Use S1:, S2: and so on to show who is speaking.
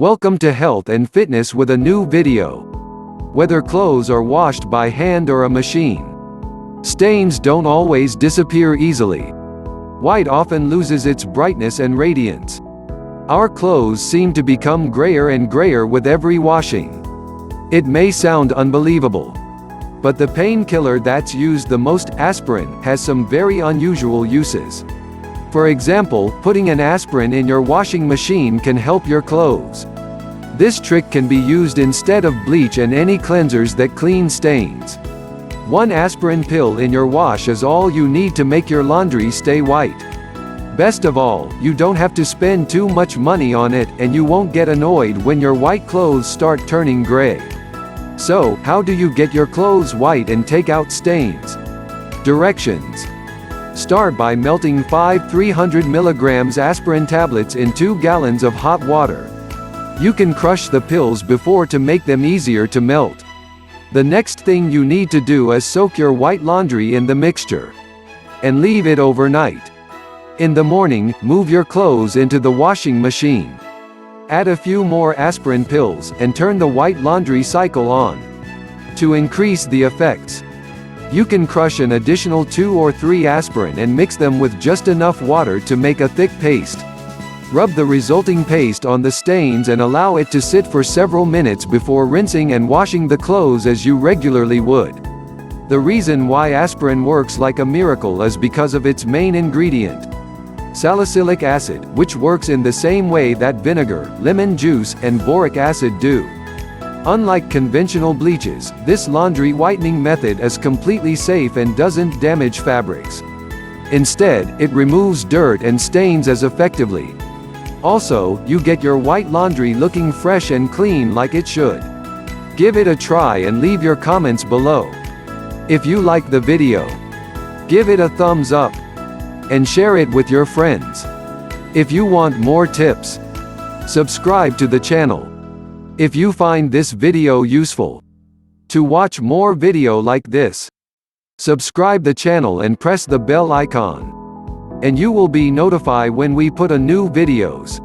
S1: Welcome to Health and Fitness with a new video. Whether clothes are washed by hand or a machine, stains don't always disappear easily. White often loses its brightness and radiance. Our clothes seem to become grayer and grayer with every washing. It may sound unbelievable, but the painkiller that's used the most, aspirin, has some very unusual uses. For example, putting an aspirin in your washing machine can help your clothes. This trick can be used instead of bleach and any cleansers that clean stains. One aspirin pill in your wash is all you need to make your laundry stay white. Best of all, you don't have to spend too much money on it, and you won't get annoyed when your white clothes start turning gray. So, how do you get your clothes white and take out stains? Directions. Start by melting 5 300 mg aspirin tablets in 2 gallons of hot water. You can crush the pills before to make them easier to melt. The next thing you need to do is soak your white laundry in the mixture and leave it overnight. In the morning, move your clothes into the washing machine. Add a few more aspirin pills, and turn the white laundry cycle on. To increase the effects, you can crush an additional 2 or 3 aspirin and mix them with just enough water to make a thick paste. Rub the resulting paste on the stains and allow it to sit for several minutes before rinsing and washing the clothes as you regularly would. The reason why aspirin works like a miracle is because of its main ingredient, salicylic acid, which works in the same way that vinegar, lemon juice, and boric acid do. Unlike conventional bleaches, this laundry whitening method is completely safe and doesn't damage fabrics. Instead, it removes dirt and stains as effectively. Also, you get your white laundry looking fresh and clean like it should. Give it a try and leave your comments below. If you like the video, give it a thumbs up and share it with your friends. If you want more tips, subscribe to the channel. If you find this video useful, to watch more video like this, subscribe the channel and press the bell icon, and you will be notified when we put a new videos.